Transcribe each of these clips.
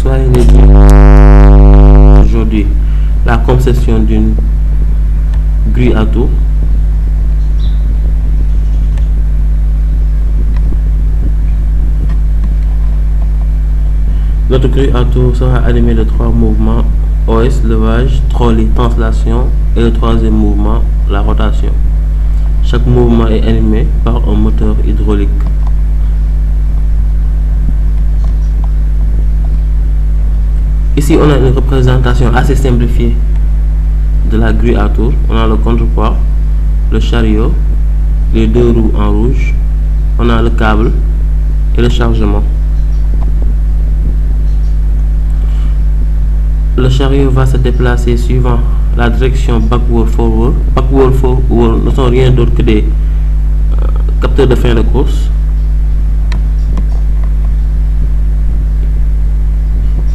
soyez les bienvenus. Aujourd'hui, la conception d'une grille à tour. Notre grille à tour sera animée de 3 mouvements: OS, levage, trolley, translation, et le troisième mouvement, la rotation. Chaque mouvement est animé par un moteur hydraulique. Ici, on a une représentation assez simplifiée de la grille à tour. On a le contrepoids, le chariot, les 2 roues en rouge, on a le câble et le chargement. Le chariot va se déplacer suivant la direction backward-forward. Backward-forward ne sont rien d'autre que des capteurs de fin de course.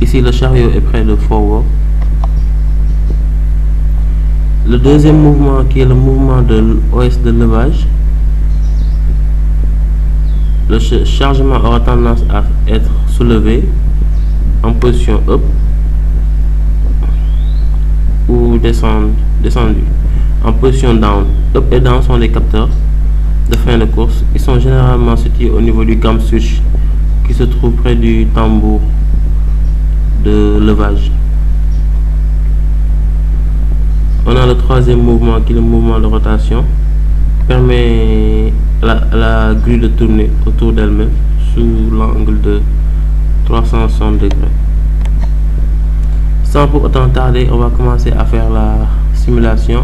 Ici, le chariot est près de forward. Le deuxième mouvement, qui est le mouvement de OS de levage, le chargement aura tendance à être soulevé en position up ou descendu en position down. Up et down sont des capteurs de fin de course. Ils sont généralement situés au niveau du cam switch qui se trouve près du tambour de levage. On a le troisième mouvement qui est le mouvement de rotation, permet à la grille de tourner autour d'elle-même sous l'angle de 360 degrés. Sans pour autant tarder, on va commencer à faire la simulation.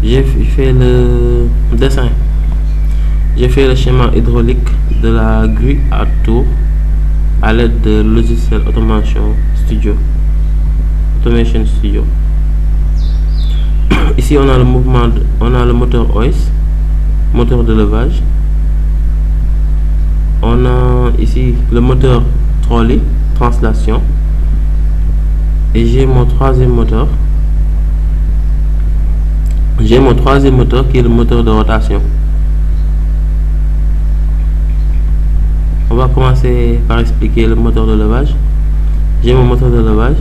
J'ai fait le dessin, j'ai fait le schéma hydraulique de la grille à tour à l'aide de logiciel Automation Studio. Ici, on a le mouvement, on a le moteur OS, moteur de levage. On a ici le moteur trolley, translation. Et j'ai mon troisième moteur. J'ai mon troisième moteur qui est le moteur de rotation. On va commencer par expliquer le moteur de levage. J'ai mon moteur de levage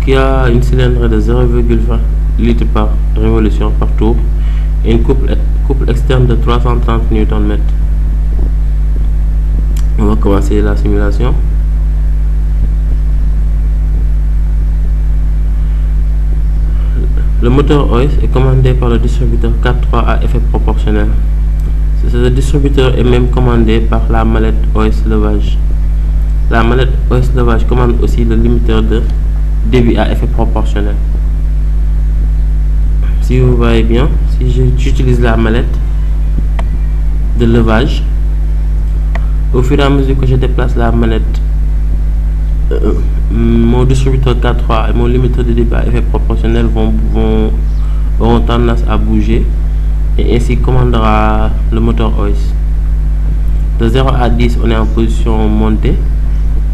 qui a une cylindrée de 0,20 litres par révolution par tour et une couple externe de 330 Nm. On va commencer la simulation. Le moteur OS est commandé par le distributeur 4.3 à effet proportionnel. Ce distributeur est même commandé par la mallette OS levage. La mallette OS levage commande aussi le limiteur de débit à effet proportionnel. Si vous voyez bien, si j'utilise la mallette de levage, au fur et à mesure que je déplace la mallette, mon distributeur 4.3 et mon limiteur de débit à effet proportionnel auront tendance à bouger et ainsi commandera le moteur OS. De 0 à 10, on est en position montée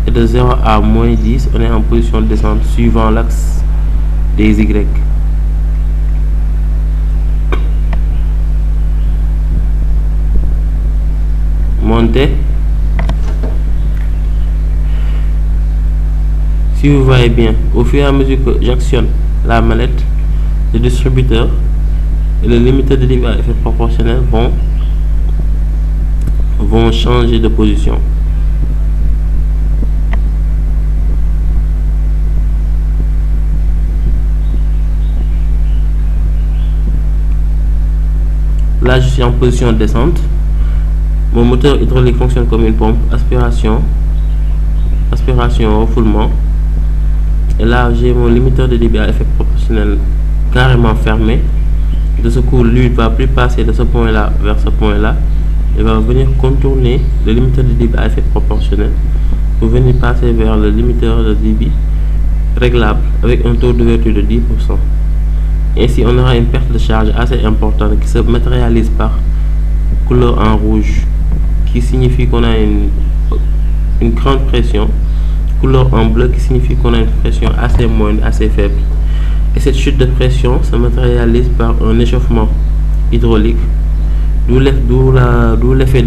et de 0 à moins 10, on est en position descente suivant l'axe des Y. Montée. Si vous voyez bien, au fur et à mesure que j'actionne la mallette, le distributeur et le limiteur de débit à effet proportionnel vont changer de position. Là, je suis en position descente. Mon moteur hydraulique fonctionne comme une pompe, aspiration, refoulement. Et là, j'ai mon limiteur de débit à effet proportionnel carrément fermé. De ce coup, lui ne va plus passer de ce point-là vers ce point-là. Il va venir contourner le limiteur de débit à effet proportionnel pour venir passer vers le limiteur de débit réglable avec un taux d'ouverture de 10%. Ainsi, on aura une perte de charge assez importante qui se matérialise par couleur en rouge, qui signifie qu'on a une grande pression, couleur en bleu qui signifie qu'on a une pression assez moindre, assez faible. Et cette chute de pression se matérialise par un échauffement hydraulique, d'où l'effet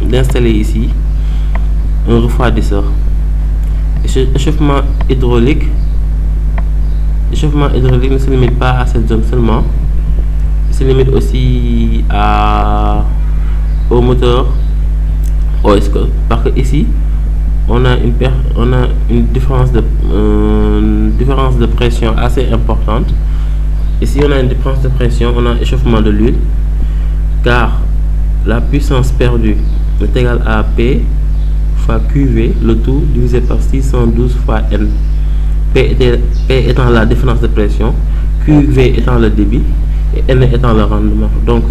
d'installer ici un refroidisseur. Échauffement hydraulique ne se limite pas à cette zone seulement, il se limite aussi au moteur OS, parce que ici on a une différence de pression assez importante. Ici on a une différence de pression, on a échauffement de l'huile, car la puissance perdue est égale à P fois QV, le tout divisé par 612 fois N. P étant la différence de pression, QV étant le débit et N étant le rendement. Donc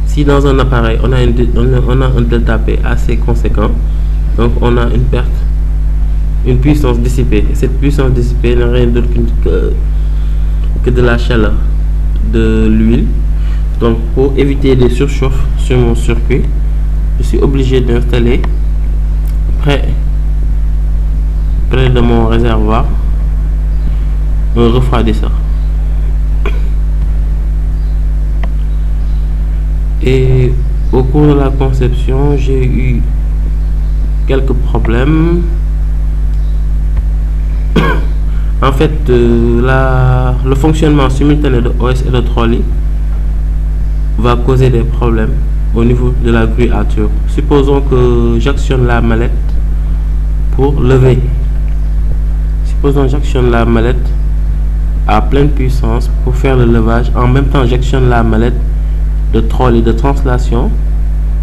si dans un appareil on a un delta P assez conséquent, donc on a une puissance dissipée, et cette puissance dissipée n'est rien d'autre que de la chaleur de l'huile. Donc pour éviter des surchauffes sur mon circuit, je suis obligé d'installer près de mon réservoir un refroidisseur. Et au cours de la conception, j'ai eu quelques problèmes. En fait, le fonctionnement simultané de OS et de trolley va causer des problèmes au niveau de la grouillarture. Supposons que j'actionne la mallette pour lever. Supposons que j'actionne la mallette à pleine puissance pour faire le levage. En même temps, j'actionne la mallette de trolley de translation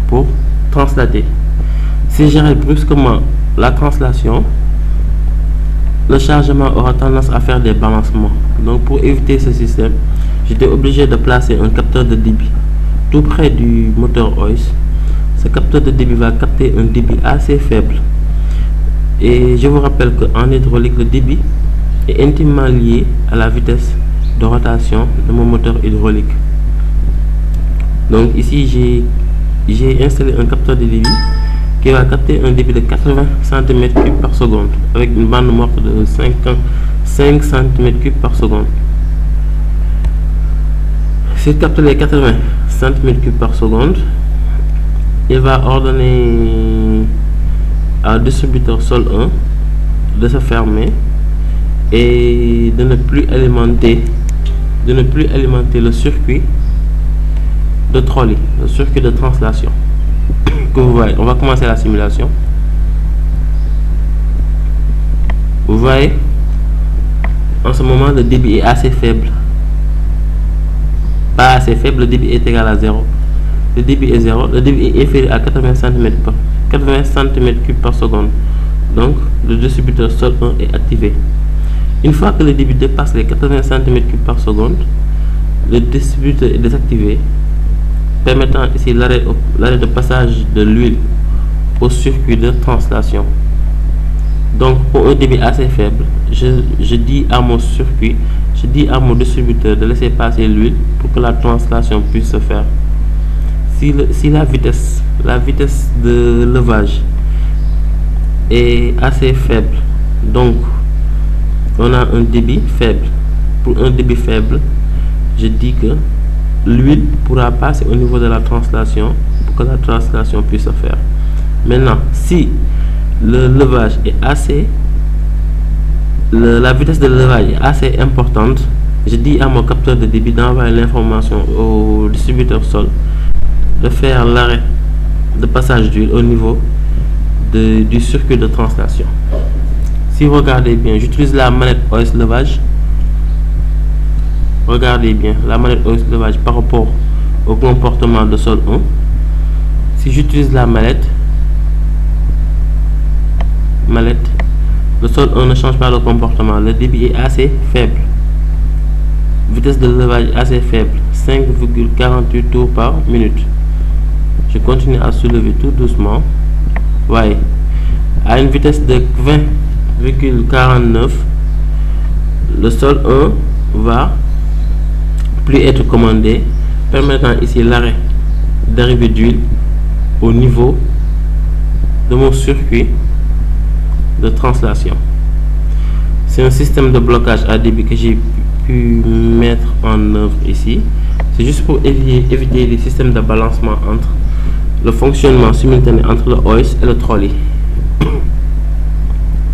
pour translater. Si j'arrête brusquement la translation, le chargement aura tendance à faire des balancements. Donc pour éviter ce système, j'étais obligé de placer un capteur de débit tout près du moteur OS. Ce capteur de débit va capter un débit assez faible. Et je vous rappelle qu'en hydraulique, le débit est intimement lié à la vitesse de rotation de mon moteur hydraulique. Donc ici, j'ai installé un capteur de débit qui va capter un débit de 80 cm3 par seconde avec une bande morte de 5 cm3 par seconde. S'il capte les 80 cm3 par seconde, il va ordonner au distributeur Sol 1 de se fermer et de ne plus alimenter le circuit de trolley, le circuit de translation. Que vous voyez, on va commencer la simulation. Vous voyez, en ce moment le débit est assez faible, pas assez faible, le débit est égal à 0. Le débit est 0, le débit est inférieur à 80 cm3 par seconde. Donc le distributeur Sol 1 est activé. Une fois que le débit dépasse les 80 cm3 par seconde, le distributeur est désactivé, permettant ici l'arrêt de passage de l'huile au circuit de translation. Donc pour un débit assez faible, je dis à mon distributeur de laisser passer l'huile pour que la translation puisse se faire. Si la vitesse de levage est assez faible, donc on a un débit faible. Pour un débit faible, je dis que l'huile pourra passer au niveau de la translation pour que la translation puisse se faire. Maintenant, si le levage est la vitesse de levage est assez importante, je dis à mon capteur de débit d'envoyer l'information au distributeur Sol de faire l'arrêt de passage d'huile au niveau du circuit de translation. Si vous regardez bien, j'utilise la manette OS levage. Regardez bien la manette OS levage par rapport au comportement de Sol 1. Si j'utilise la mallette, le Sol 1 ne change pas le comportement. Le débit est assez faible. Vitesse de levage assez faible, 5,48 tours par minute. Je continue à soulever tout doucement. Voyez, à une vitesse de 20,49, le Sol 1 va plus être commandé, permettant ici l'arrêt d'arrivée d'huile au niveau de mon circuit de translation. C'est un système de blocage à débit que j'ai pu mettre en œuvre ici. C'est juste pour éviter les systèmes de balancement entre le fonctionnement simultané entre le OS et le trolley.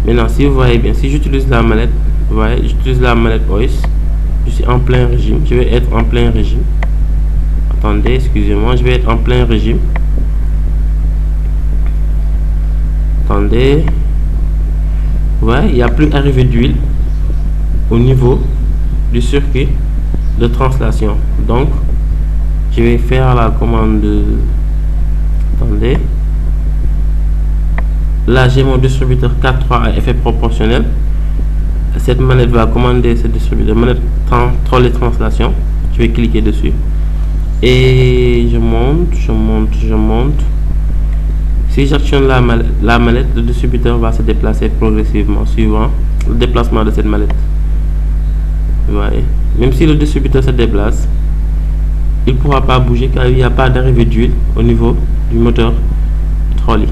Maintenant, si vous voyez bien, si j'utilise la mallette, vous voyez, j'utilise la mallette OIS, je suis en plein régime, je vais être en plein régime. Attendez, excusez-moi, je vais être en plein régime. Attendez. Ouais, il n'y a plus arrivé d'huile au niveau du circuit de translation. Donc, je vais faire la commande de... Attendez. Là, j'ai mon distributeur 4.3 à effet proportionnel. Cette manette va commander ce distributeur, manette trolley translation. Je vais cliquer dessus. Et je monte. Si j'actionne la mallette, le distributeur va se déplacer progressivement suivant le déplacement de cette mallette. Vous voyez, même si le distributeur se déplace, il ne pourra pas bouger car il n'y a pas d'arrivée d'huile au niveau du moteur trolley.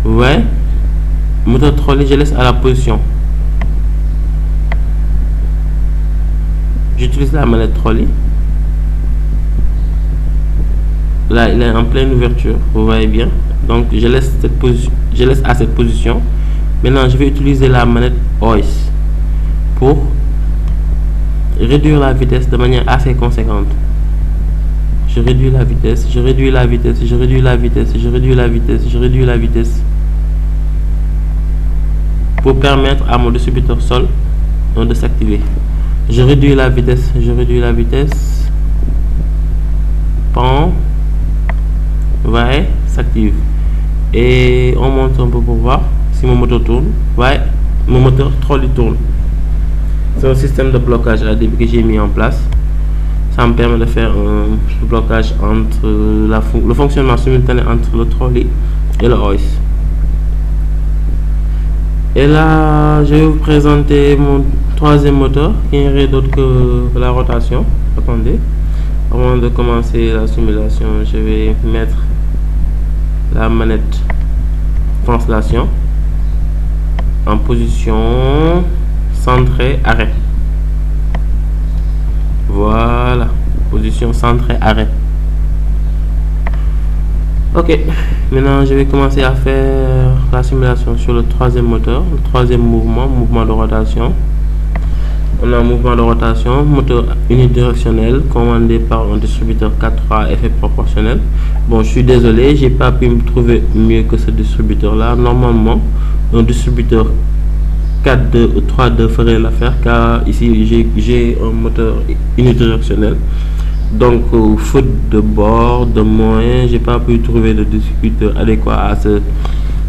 Vous voyez, moteur trolley, je laisse à la position. J'utilise la mallette trolley. Là, il est en pleine ouverture, vous voyez bien. Donc, je laisse à cette position. Maintenant, je vais utiliser la manette OIS pour réduire la vitesse de manière assez conséquente. Je réduis la vitesse, je réduis la vitesse, je réduis la vitesse, je réduis la vitesse, je réduis la vitesse, pour permettre à mon distributeur sol de s'activer. Je réduis la vitesse, je réduis la vitesse. Pan. Ouais, s'active. Et on monte un peu pour voir si mon moteur tourne. Ouais, mon moteur trolley tourne. C'est un système de blocage ADB que j'ai mis en place. Ça me permet de faire un blocage entre le fonctionnement simultané entre le trolley et le OIS. Et là, je vais vous présenter mon troisième moteur qui n'est rien d'autre que la rotation. Attendez, avant de commencer la simulation, je vais mettre la manette translation en position centrée arrêt. Voilà, position centrée arrêt. Ok, maintenant je vais commencer à faire la simulation sur le troisième moteur, le troisième mouvement de rotation. On a un mouvement de rotation, moteur unidirectionnel commandé par un distributeur 4.3 à effet proportionnel. Bon, je suis désolé, j'ai pas pu me trouver mieux que ce distributeur là. Normalement, un distributeur 4.2 ou 3.2 ferait l'affaire, car ici j'ai un moteur unidirectionnel. Donc, faute de bord, de moyens, j'ai pas pu trouver de distributeur adéquat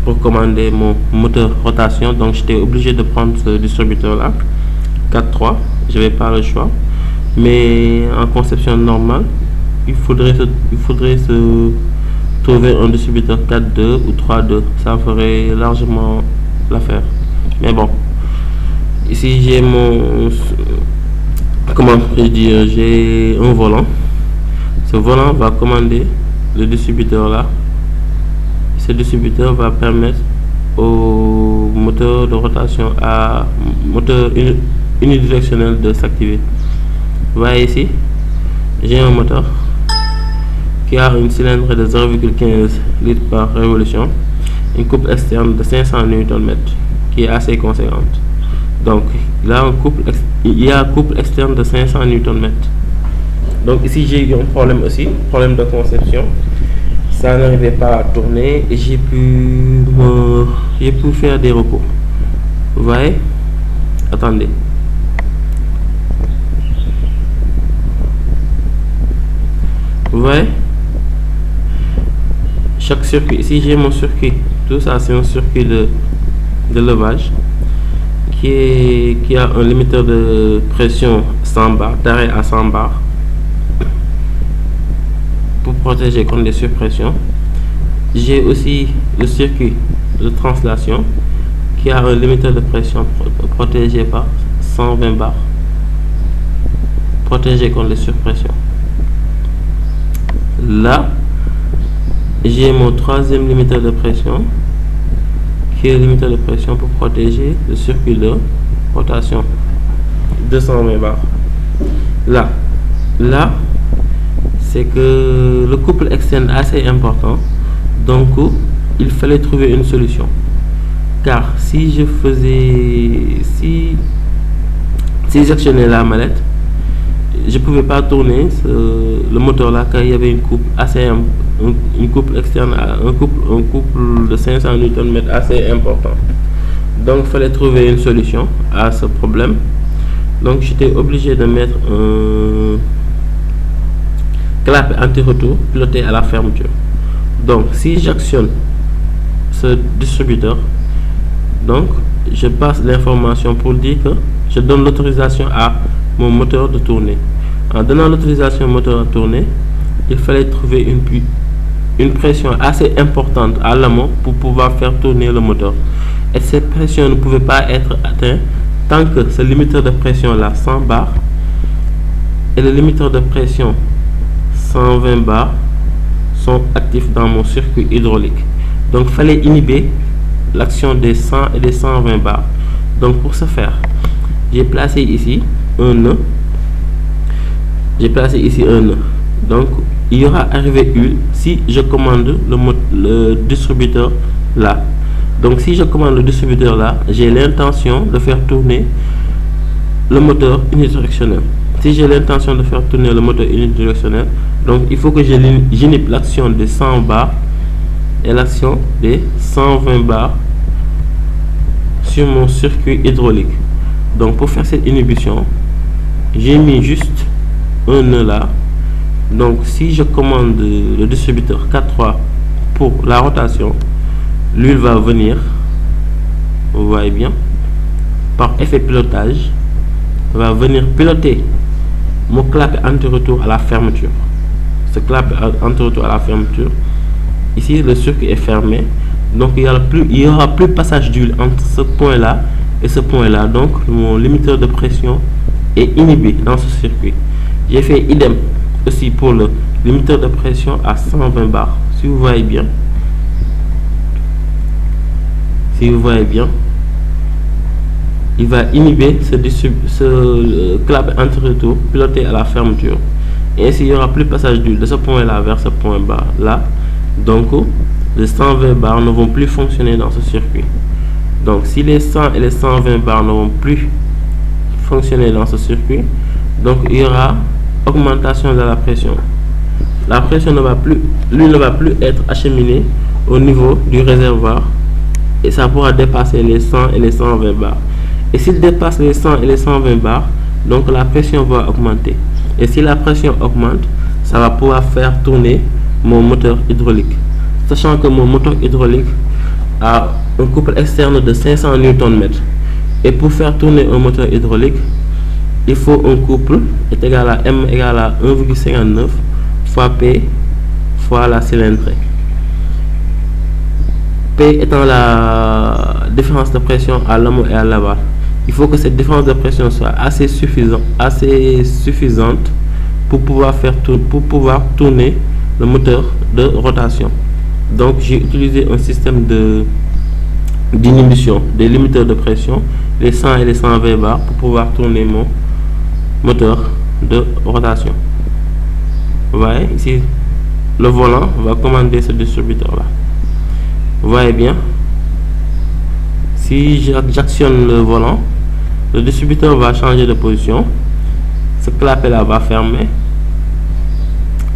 pour commander mon moteur rotation. Donc, j'étais obligé de prendre ce distributeur là. 4.3, je vais pas le choix, mais en conception normale il faudrait se trouver un distributeur 4.2 ou 3.2, ça ferait largement l'affaire. Mais bon, ici j'ai j'ai un volant. Ce volant va commander le distributeur là. Ce distributeur va permettre au moteur de rotation à moteur unidirectionnel de s'activer. Vous voyez ici, j'ai un moteur qui a une cylindrée de 0,15 litres par révolution, une couple externe de 500 Nm qui est assez conséquente. Donc là, il y a un couple externe de 500 Nm. Donc ici j'ai eu un problème aussi, problème de conception. Ça n'arrivait pas à tourner et j'ai pu faire des recours. Vous voyez, attendez. Vous voyez, chaque circuit, ici j'ai mon circuit, tout ça c'est un circuit de levage qui a un limiteur de pression 100 bar, d'arrêt à 100 bar pour protéger contre les surpressions. J'ai aussi le circuit de translation qui a un limiteur de pression protégé par 120 bar, protégé contre les surpressions. Là, j'ai mon troisième limiteur de pression qui est le limiteur de pression pour protéger le circuit de rotation 220 bars. Là, c'est que le couple externe est assez important, donc il fallait trouver une solution. Car si j'actionnais la mallette, je pouvais pas tourner le moteur là, car il y avait une couple une couple externe, un couple de 500 Nm assez important. Donc il fallait trouver une solution à ce problème. Donc j'étais obligé de mettre un clapet anti-retour piloté à la fermeture. Donc si j'actionne ce distributeur, donc je passe l'information pour dire que je donne l'autorisation à mon moteur de tourner. En donnant l'autorisation au moteur de tourner, il fallait trouver une pression assez importante à l'amont pour pouvoir faire tourner le moteur. Et cette pression ne pouvait pas être atteinte tant que ce limiteur de pression là 100 bars et le limiteur de pression 120 bars sont actifs dans mon circuit hydraulique. Donc il fallait inhiber l'action des 100 et des 120 bars. Donc pour ce faire, j'ai placé ici un nœud. Donc il y aura arrivé huile si je commande le distributeur là. Donc si je commande le distributeur là, j'ai l'intention de faire tourner le moteur unidirectionnel. Si j'ai l'intention de faire tourner le moteur unidirectionnel, donc il faut que j'inhibe l'action des 100 bars et l'action des 120 bars sur mon circuit hydraulique. Donc pour faire cette inhibition, j'ai mis juste un nœud là. Donc si je commande le distributeur 4.3 pour la rotation, l'huile va venir, vous voyez bien, par effet pilotage, va venir piloter mon clapet anti-retour à la fermeture. Ce clapet anti-retour à la fermeture, ici le circuit est fermé, donc il y aura plus passage d'huile entre ce point là et ce point là. Donc mon limiteur de pression est inhibé dans ce circuit. J'ai fait idem aussi pour le limiteur de pression à 120 bars. Si vous voyez bien, il va inhiber ce clapet anti-retour piloté à la fermeture, et ainsi il n'y aura plus passage d'huile de ce point là vers ce point bas là. Donc les 120 bars ne vont plus fonctionner dans ce circuit. Donc si les 100 et les 120 bars ne vont plus fonctionner dans ce circuit, donc il y aura augmentation de la pression. La pression l'huile ne va plus être acheminée au niveau du réservoir, et ça pourra dépasser les 100 et les 120 bars. Et s'il dépasse les 100 et les 120 bars, donc la pression va augmenter. Et si la pression augmente, ça va pouvoir faire tourner mon moteur hydraulique. Sachant que mon moteur hydraulique a un couple externe de 500 Nm. Et pour faire tourner un moteur hydraulique, il faut un couple est égal à M égale à 1,59 fois P fois la cylindrée. P étant la différence de pression à l'amont et à l'aval. Il faut que cette différence de pression soit assez suffisante pour pouvoir tourner le moteur de rotation. Donc j'ai utilisé un système d'inhibition des limiteurs de pression, les 100 et les 120 bars, pour pouvoir tourner mon moteur de rotation. Vous voyez ici, le volant va commander ce distributeur là. Vous voyez bien, si j'actionne le volant, le distributeur va changer de position. Ce clapet là va fermer.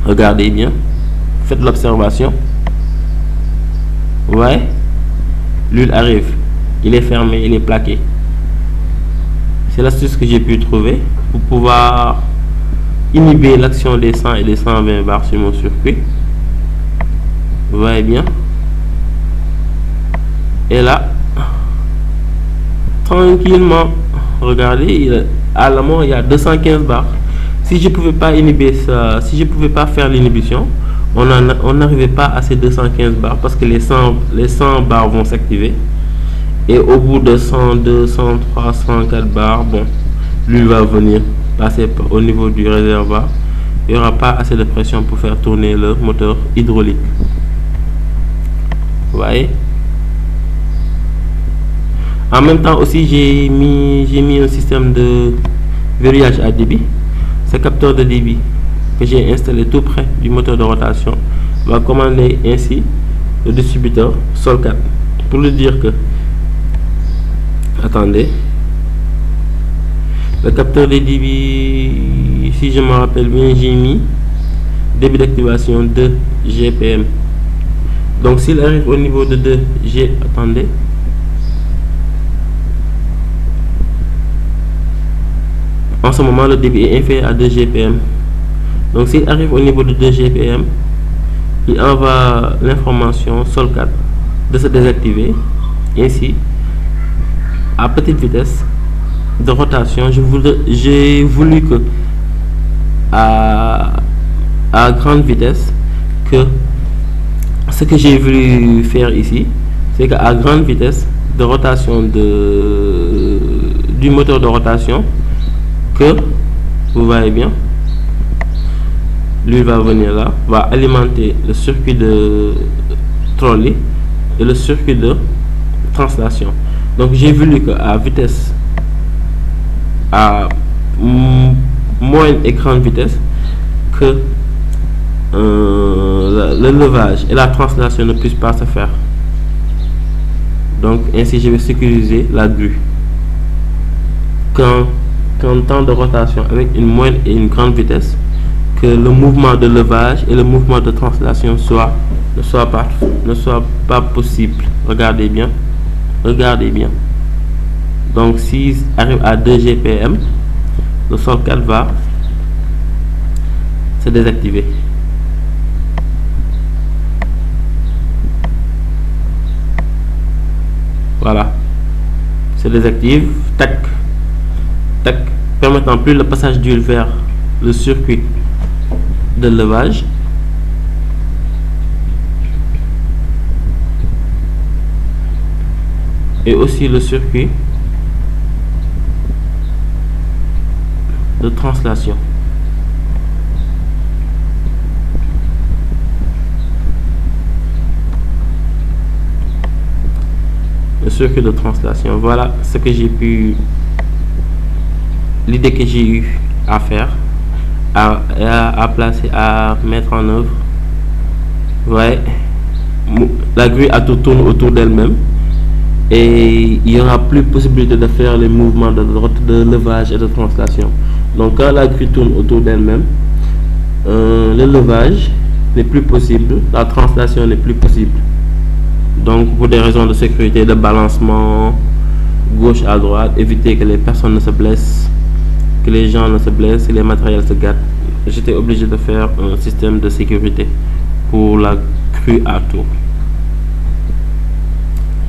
Regardez bien, faites l'observation. Vous voyez, l'huile arrive, il est fermé, il est plaqué. C'est l'astuce que j'ai pu trouver pour pouvoir inhiber l'action des 100 et des 120 bars sur mon circuit. Vous voyez bien. Et là, tranquillement, regardez, à l'amont il y a 215 bars. Si je pouvais pas inhiber ça, si je pouvais pas faire l'inhibition, on n'arrivait pas à ces 215 bars, parce que les 100 bars vont s'activer, et au bout de 102, 103, 104 bars, bon, l'huile va venir passer au niveau du réservoir. Il n'y aura pas assez de pression pour faire tourner le moteur hydraulique. Vous voyez. En même temps aussi, j'ai mis un système de verrouillage à débit. Ce capteur de débit que j'ai installé tout près du moteur de rotation va commander ainsi le distributeur Sol4 pour lui dire que, attendez, le capteur des débits, si je me rappelle bien, j'ai mis débit d'activation 2 GPM. Donc s'il arrive au niveau de 2 G, attendez, en ce moment le débit est inférieur à 2 GPM. Donc s'il arrive au niveau de 2 GPM, il envoie l'information Sol4 de se désactiver. Ainsi, à petite vitesse de rotation, j'ai voulu que à grande vitesse, que ce que j'ai voulu faire ici, c'est qu'à grande vitesse de rotation du moteur de rotation, que vous voyez bien, lui va venir là, va alimenter le circuit de trolley et le circuit de translation. Donc j'ai voulu qu'à vitesse, à moyenne et grande vitesse, que le levage et la translation ne puissent pas se faire. Donc ainsi je vais sécuriser la grue. Quand temps de rotation avec une moyenne et une grande vitesse, que le mouvement de levage et le mouvement de translation ne soient pas possible. Regardez bien. Donc s'il arrive à 2 GPM, le Sol4 va se désactiver. Voilà, se désactive, tac, permettant plus le passage d'huile vers le circuit de levage. Et aussi le circuit de translation. Le circuit de translation, voilà ce que j'ai pu, l'idée que j'ai eu à faire, à placer, à mettre en œuvre. Ouais, la grue tourne autour d'elle-même et il n'y aura plus possibilité de faire les mouvements de levage et de translation. Donc quand la grue tourne autour d'elle-même, le levage n'est plus possible, la translation n'est plus possible. Donc pour des raisons de sécurité, de balancement gauche à droite, éviter que les personnes ne se blessent, que les gens ne se blessent, que les matériels se gâtent, j'étais obligé de faire un système de sécurité pour la grue à tour.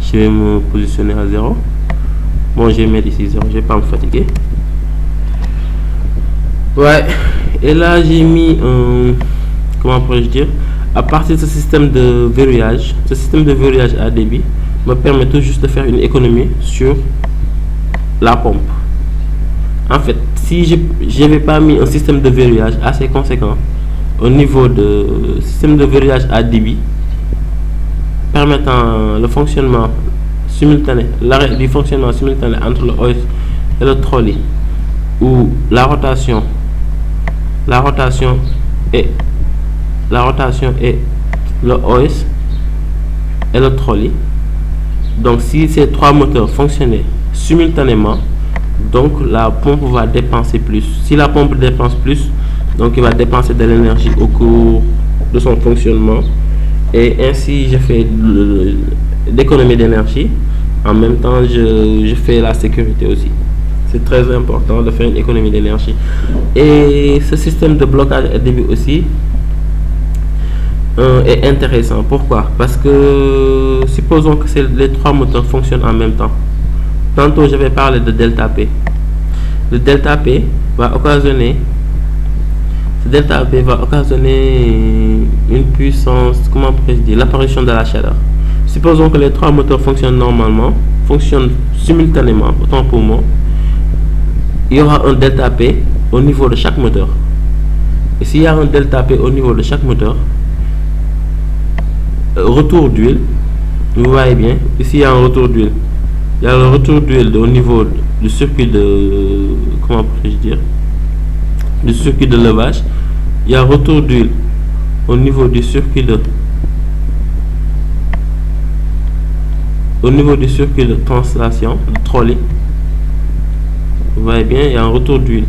Je vais me positionner à 0. Bon, je vais mettre ici 0, je vais pas me fatiguer. Ouais, et là j'ai mis un, comment pourrais-je dire, à partir de ce système de verrouillage, à débit me permet tout juste de faire une économie sur la pompe. En fait, si je n'avais pas mis un système de verrouillage assez conséquent au niveau de système de verrouillage à débit, permettant le fonctionnement simultané, l'arrêt du fonctionnement simultané entre le hoist et le trolley, où la rotation et le hoist et le trolley. Donc si ces trois moteurs fonctionnaient simultanément, donc la pompe va dépenser plus. Si la pompe dépense plus, donc il va dépenser de l'énergie au cours de son fonctionnement, et ainsi je fais d'économie d'énergie. En même temps, je fais la sécurité aussi. C'est très important de faire une économie d'énergie. Et ce système de blocage à débit aussi est intéressant. Pourquoi? Parce que supposons que les trois moteurs fonctionnent en même temps. Tantôt je vais parler de delta P. Le delta P va occasionner une puissance, comment pourrais-je dire, l'apparition de la chaleur. Supposons que les trois moteurs fonctionnent normalement, fonctionnent simultanément, autant pour moi. Il y aura un delta P au niveau de chaque moteur. Et s'il y a un delta P au niveau de chaque moteur, retour d'huile, vous voyez bien, ici il y a un retour d'huile. Il y a le retour d'huile au niveau du circuit de, comment pourrais-je dire, du circuit de levage. il y a retour d'huile au niveau du circuit de translation, de trolley. Vous voyez bien, il y a un retour d'huile.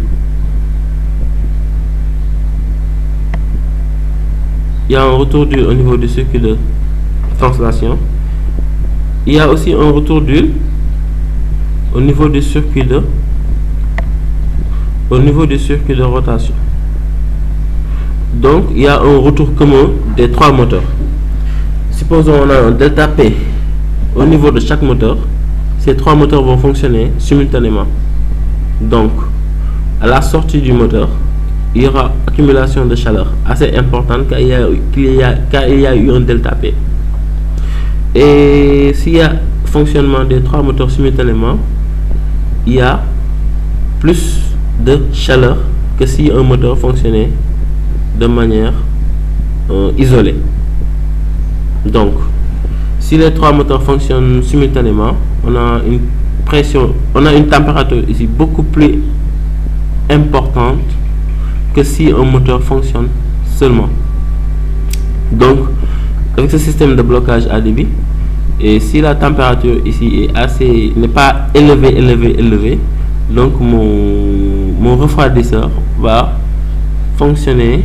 Il y a un retour d'huile au niveau du circuit de translation. Il y a aussi un retour d'huile au niveau du circuit de rotation. Donc il y a un retour commun des trois moteurs. Supposons on a un delta P au niveau de chaque moteur. Ces trois moteurs vont fonctionner simultanément. Donc à la sortie du moteur, il y aura accumulation de chaleur assez importante car il y a eu un delta P. Et s'il y a fonctionnement des trois moteurs simultanément, il y a plus de chaleur que si un moteur fonctionnait de manière isolée. Donc si les trois moteurs fonctionnent simultanément, on a une température ici beaucoup plus importante que si un moteur fonctionne seulement. Donc avec ce système de blocage à débit, et si la température ici n'est pas élevée, donc mon refroidisseur va fonctionner.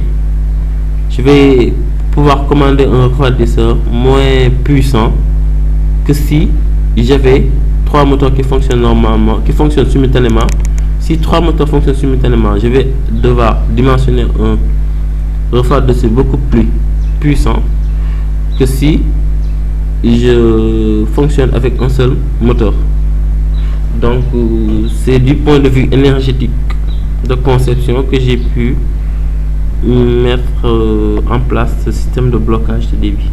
Je vais pouvoir commander un refroidisseur moins puissant que si j'avais trois moteurs qui fonctionnent simultanément. Si trois moteurs fonctionnent simultanément, je vais devoir dimensionner un refroidisseur beaucoup plus puissant que si je fonctionne avec un seul moteur. Donc c'est du point de vue énergétique de conception que j'ai pu mettre en place ce système de blocage de débit.